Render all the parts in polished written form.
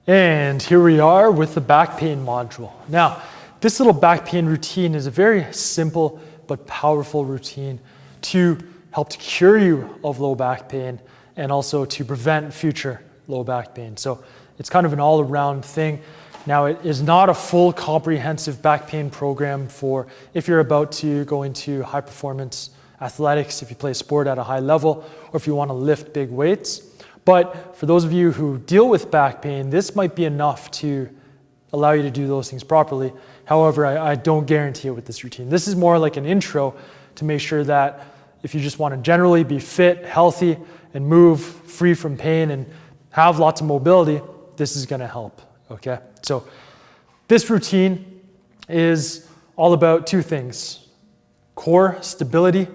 And here we are with the back pain module. Now, this little back pain routine is a very simple but powerful routine to help to cure you of low back pain and also to prevent future low back pain. So it's kind of an all-around thing. Now, it is not a full comprehensive back pain program for if you're about to go into high performance athletics, if you play sport at a high level, or if you want to lift big weights. But for those of you who deal with back pain, this might be enough to allow you to do those things properly. However, I don't guarantee it with this routine. This is more like an intro to make sure that if you just want to generally be fit, healthy, and move free from pain and have lots of mobility, this is going to help, okay? So this routine is all about two things: core stability,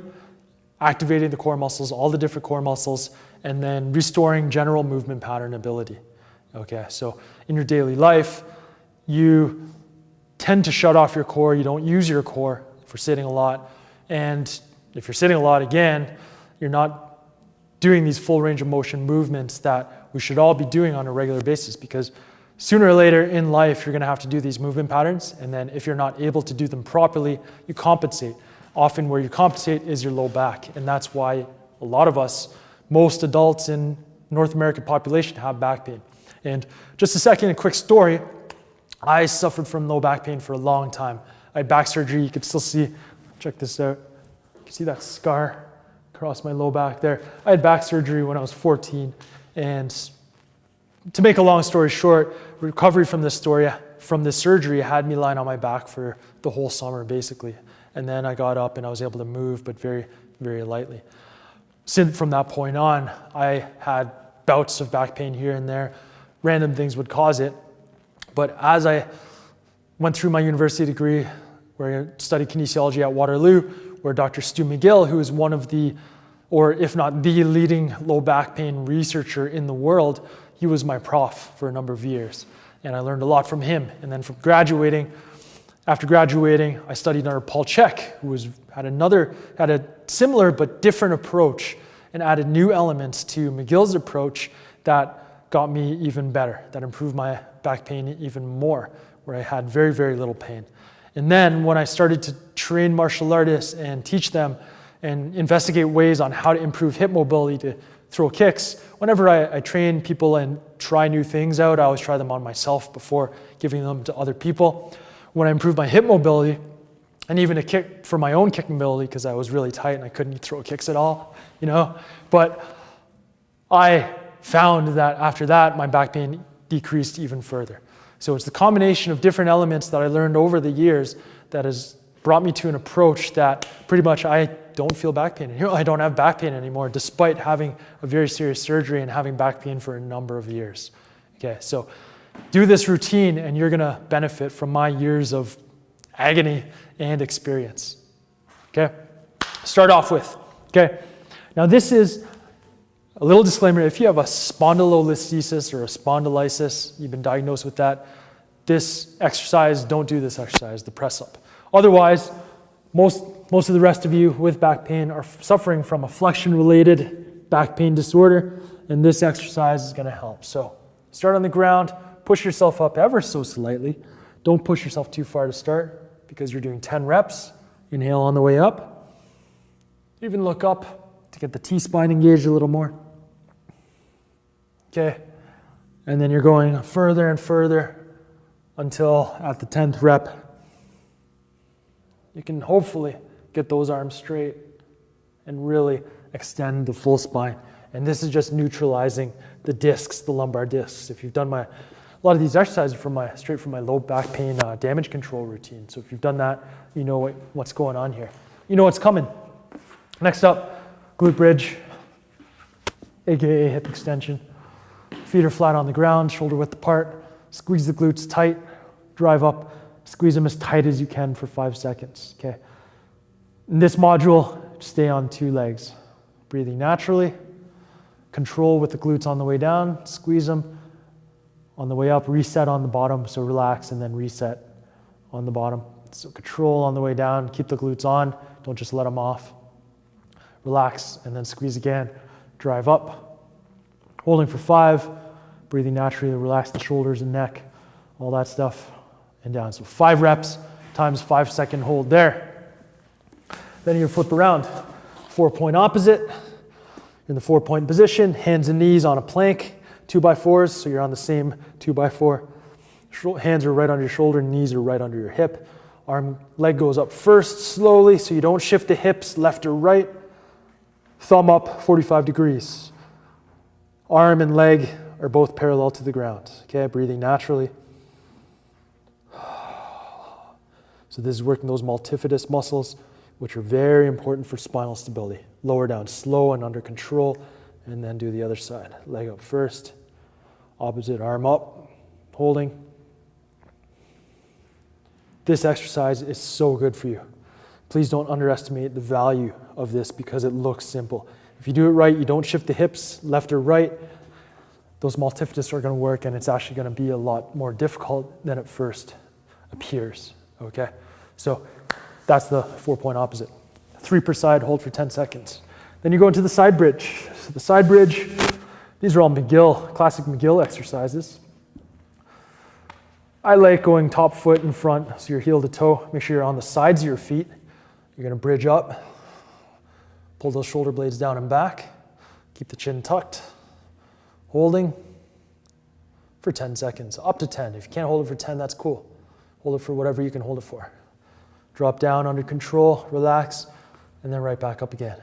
activating the core muscles, all the different core muscles, and then restoring general movement pattern ability. Okay, so in your daily life, you tend to shut off your core. You don't use your core if you're sitting a lot. And if you're sitting a lot, again, you're not doing these full range of motion movements that we should all be doing on a regular basis, because sooner or later in life, you're gonna have to do these movement patterns. And then if you're not able to do them properly, you compensate. Often where you compensate is your low back. And that's why a lot of us, most adults in North American population, have back pain. And just a second, a quick story. I suffered from low back pain for a long time. I had back surgery. You can still see, check this out. You can see that scar across my low back there. I had back surgery when I was 14. And to make a long story short, recovery from this surgery had me lying on my back for the whole summer, basically. And then I got up and I was able to move, but very, very lightly. Since from that point on, I had bouts of back pain here and there. Random things would cause it. But as I went through my university degree, where I studied kinesiology at Waterloo, where Dr. Stu McGill, who is one of the, or if not the leading low back pain researcher in the world, he was my prof for a number of years. And I learned a lot from him. And then after graduating, I studied under Paul Chek, who had a similar but different approach and added new elements to McGill's approach that got me even better, that improved my back pain even more, where I had very, very little pain. And then when I started to train martial artists and teach them and investigate ways on how to improve hip mobility to throw kicks, whenever I train people and try new things out, I always try them on myself before giving them to other people. When I improved my hip mobility, and even a kick for my own kick mobility, because I was really tight and I couldn't throw kicks at all, but I found that after that, my back pain decreased even further. So it's the combination of different elements that I learned over the years that has brought me to an approach that pretty much I don't feel back pain anymore. I don't have back pain anymore, despite having a very serious surgery and having back pain for a number of years. Okay, so do this routine and you're gonna benefit from my years of agony and experience. Okay, start off with, okay. Now this is a little disclaimer. If you have a spondylolisthesis or a spondylitis, you've been diagnosed with that, this exercise, don't do this exercise, the press up. Otherwise, most of the rest of you with back pain are suffering from a flexion-related back pain disorder, and this exercise is gonna help. So start on the ground, push yourself up ever so slightly. Don't push yourself too far to start because you're doing 10 reps. Inhale on the way up. Even look up to get the T-spine engaged a little more. Okay, and then you're going further and further until at the 10th rep, you can hopefully get those arms straight and really extend the full spine. And this is just neutralizing the discs, the lumbar discs. If you've done a lot of these exercises straight from my low back pain damage control routine. So if you've done that, you know what's going on here. You know what's coming. Next up, glute bridge, AKA hip extension. Feet are flat on the ground, shoulder width apart. Squeeze the glutes tight, drive up, squeeze them as tight as you can for 5 seconds, okay? In this module, stay on 2 legs. Breathing naturally, control with the glutes on the way down, squeeze them. On the way up, reset on the bottom, so relax and then reset on the bottom. So control on the way down, keep the glutes on, don't just let them off. Relax and then squeeze again, drive up. Holding for 5, breathing naturally, relax the shoulders and neck, all that stuff, and down. So 5 reps times 5-second hold there. Then you flip around, 4-point opposite. In the 4-point position, hands and knees on a plank, 2x4s, so you're on the same 2x4. Hands are right under your shoulder, knees are right under your hip. Leg goes up first, slowly, so you don't shift the hips left or right. Thumb up, 45 degrees. Arm and leg are both parallel to the ground. Okay, breathing naturally. So this is working those multifidus muscles, which are very important for spinal stability. Lower down, slow and under control, and then do the other side. Leg up first, opposite arm up, holding. This exercise is so good for you. Please don't underestimate the value of this because it looks simple. If you do it right, you don't shift the hips left or right, those multifidus are going to work, and it's actually going to be a lot more difficult than it first appears. Okay, so that's the 4-point opposite. 3 per side, hold for 10 seconds. Then you go into the side bridge. So the side bridge, these are all classic McGill exercises. I like going top foot in front, so you're heel to toe. Make sure you're on the sides of your feet. You're going to bridge up, pull those shoulder blades down and back, keep the chin tucked, holding for 10 seconds, up to 10. If you can't hold it for 10, that's cool. Hold it for whatever you can hold it for. Drop down under control, relax, and then right back up again.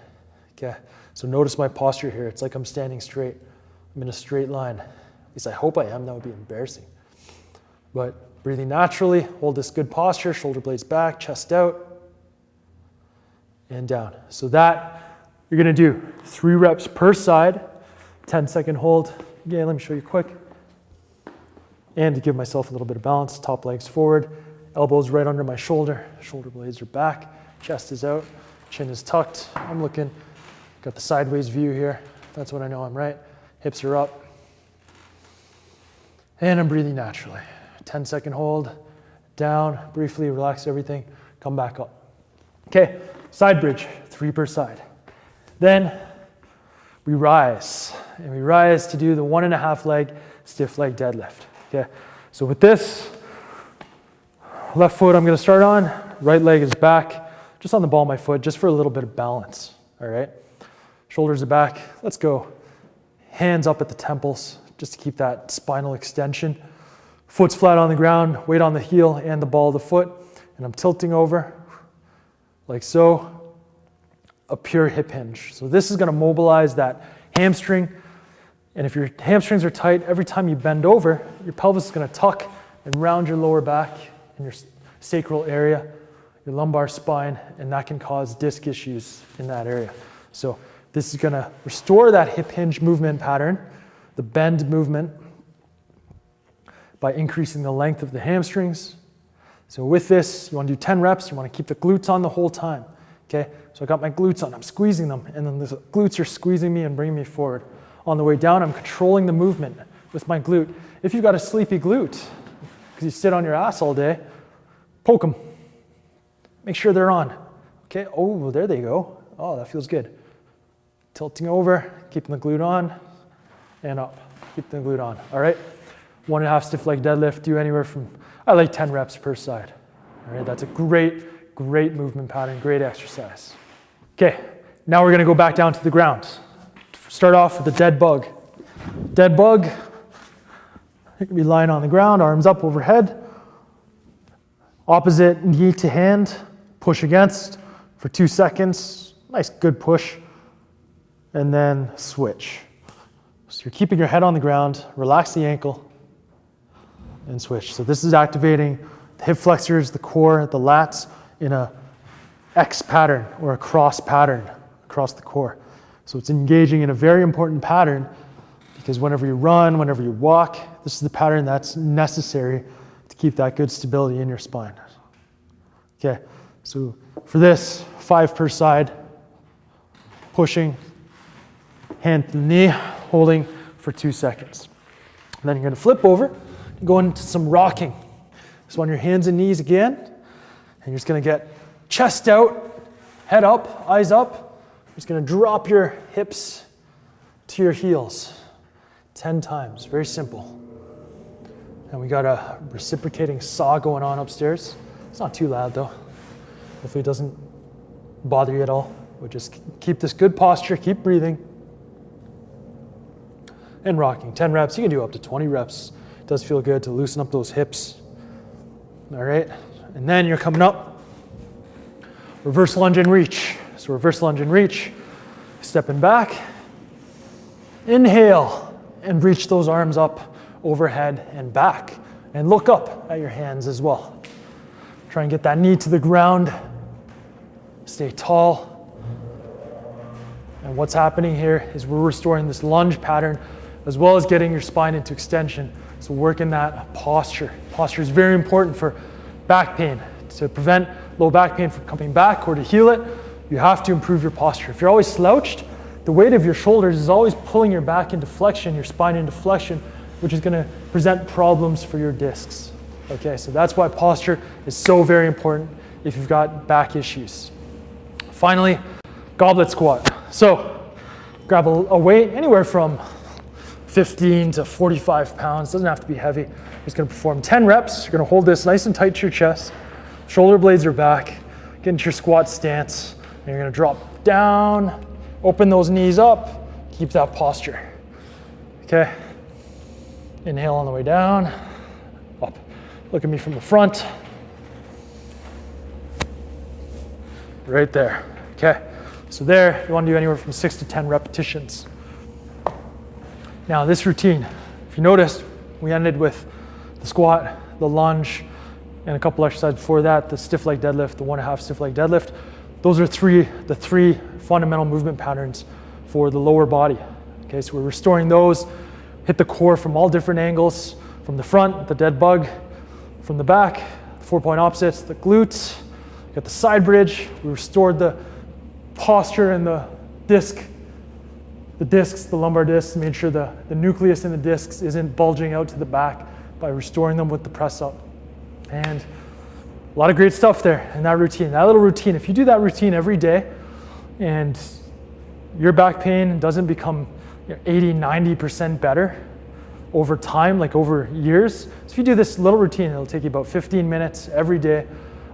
Okay, so notice my posture here. It's like I'm standing straight. I'm in a straight line. At least I hope I am. That would be embarrassing. But breathing naturally, hold this good posture, shoulder blades back, chest out, and down. So that you're gonna do 3 reps per side, 10-second hold. Again, let me show you quick. And to give myself a little bit of balance, top legs forward, elbows right under my shoulder blades are back, chest is out, chin is tucked. I'm looking, got the sideways view here. That's when I know I'm right. Hips are up. And I'm breathing naturally. 10-second hold, down, briefly relax everything, come back up. Okay, side bridge, 3 per side. Then we rise, and we rise to do the 1.5 leg stiff leg deadlift. Okay, so with this, left foot I'm gonna start on, right leg is back, just on the ball of my foot, just for a little bit of balance, all right? Shoulders are back, let's go. Hands up at the temples, just to keep that spinal extension. Foot's flat on the ground, weight on the heel and the ball of the foot, and I'm tilting over, like so, a pure hip hinge. So this is gonna mobilize that hamstring, and if your hamstrings are tight, every time you bend over, your pelvis is gonna tuck and round your lower back and your sacral area, your lumbar spine, and that can cause disc issues in that area. So this is gonna restore that hip hinge movement pattern, the bend movement, by increasing the length of the hamstrings. So with this, you want to do 10 reps. You want to keep the glutes on the whole time. Okay, so I got my glutes on, I'm squeezing them, and then the glutes are squeezing me and bringing me forward. On the way down, I'm controlling the movement with my glute. If you've got a sleepy glute, because you sit on your ass all day, poke them. Make sure they're on. Okay, oh, there they go. Oh, that feels good. Tilting over, keeping the glute on, and up. Keep the glute on, all right? 1.5 stiff leg deadlift, do anywhere from, I like 10 reps per side. All right, that's a great movement pattern, great exercise. Okay, now we're gonna go back down to the ground. Start off with the dead bug. Dead bug, you can be lying on the ground, arms up overhead. Opposite knee to hand, push against for 2 seconds. Nice, good push. And then switch. So you're keeping your head on the ground, relax the ankle, and switch. So this is activating the hip flexors, the core, the lats in a X pattern or a cross pattern across the core. So it's engaging in a very important pattern because whenever you run, whenever you walk, this is the pattern that's necessary to keep that good stability in your spine. Okay, so for this, 5 per side, pushing, hand to the knee, holding for 2 seconds. And then you're gonna flip over, go into some rocking. So on your hands and knees again, and you're just gonna get chest out, head up, eyes up. You're just gonna drop your hips to your heels. 10 times, very simple. And we got a reciprocating saw going on upstairs. It's not too loud though. Hopefully it doesn't bother you at all. We'll just keep this good posture, keep breathing. And rocking, 10 reps, you can do up to 20 reps. It does feel good to loosen up those hips. All right, and then you're coming up, reverse lunge and reach. So reverse lunge and reach, stepping back, inhale, and reach those arms up overhead and back. And look up at your hands as well. Try and get that knee to the ground. Stay tall. And what's happening here is we're restoring this lunge pattern as well as getting your spine into extension. So working that posture. Posture is very important for back pain. To prevent low back pain from coming back or to heal it, you have to improve your posture. If you're always slouched, the weight of your shoulders is always pulling your back into flexion, your spine into flexion, which is going to present problems for your discs. Okay, so that's why posture is so very important if you've got back issues. Finally, goblet squat. So grab a weight anywhere from 15 to 45 pounds, doesn't have to be heavy. You're just gonna perform 10 reps. You're gonna hold this nice and tight to your chest. Shoulder blades are back. Get into your squat stance. And you're gonna drop down, open those knees up, keep that posture. Okay? Inhale on the way down, up. Look at me from the front. Right there, okay? So there, you wanna do anywhere from 6 to 10 repetitions. Now this routine, if you noticed, we ended with the squat, the lunge, and a couple exercises before that, the stiff leg deadlift, the 1.5 stiff leg deadlift. Those are the three fundamental movement patterns for the lower body. Okay, so we're restoring those, hit the core from all different angles, from the front, the dead bug, from the back, 4-point opposites, the glutes, got the side bridge, we restored the posture and the discs, the lumbar discs, made sure the nucleus in the discs isn't bulging out to the back by restoring them with the press up. And a lot of great stuff there in that routine. That little routine, if you do that routine every day and your back pain doesn't become 80, 90% better over time, like over years. So if you do this little routine, it'll take you about 15 minutes every day.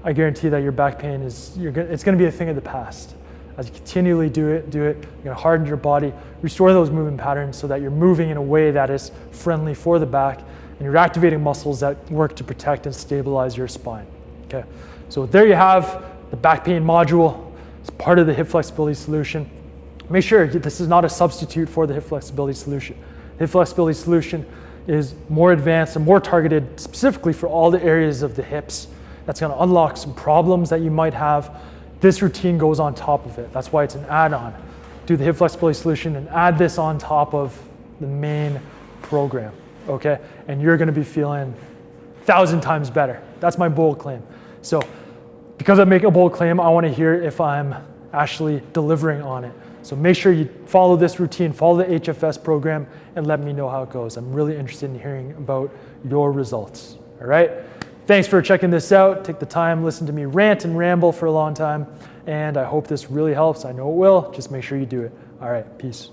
I guarantee that your back pain it's gonna be a thing of the past. As you continually do it, you're gonna harden your body, restore those movement patterns so that you're moving in a way that is friendly for the back, and you're activating muscles that work to protect and stabilize your spine. Okay, so there you have the back pain module. It's part of the hip flexibility solution. Make sure this is not a substitute for the hip flexibility solution. The hip flexibility solution is more advanced and more targeted specifically for all the areas of the hips. That's gonna unlock some problems that you might have. This routine goes on top of it. That's why it's an add-on. Do the hip flexibility solution and add this on top of the main program, okay? And you're gonna be feeling 1,000 times better. That's my bold claim. So because I make a bold claim, I wanna hear if I'm actually delivering on it. So make sure you follow this routine, follow the HFS program, and let me know how it goes. I'm really interested in hearing about your results, all right? Thanks for checking this out. Take the time, listen to me rant and ramble for a long time, and I hope this really helps. I know it will. Just make sure you do it. All right, peace.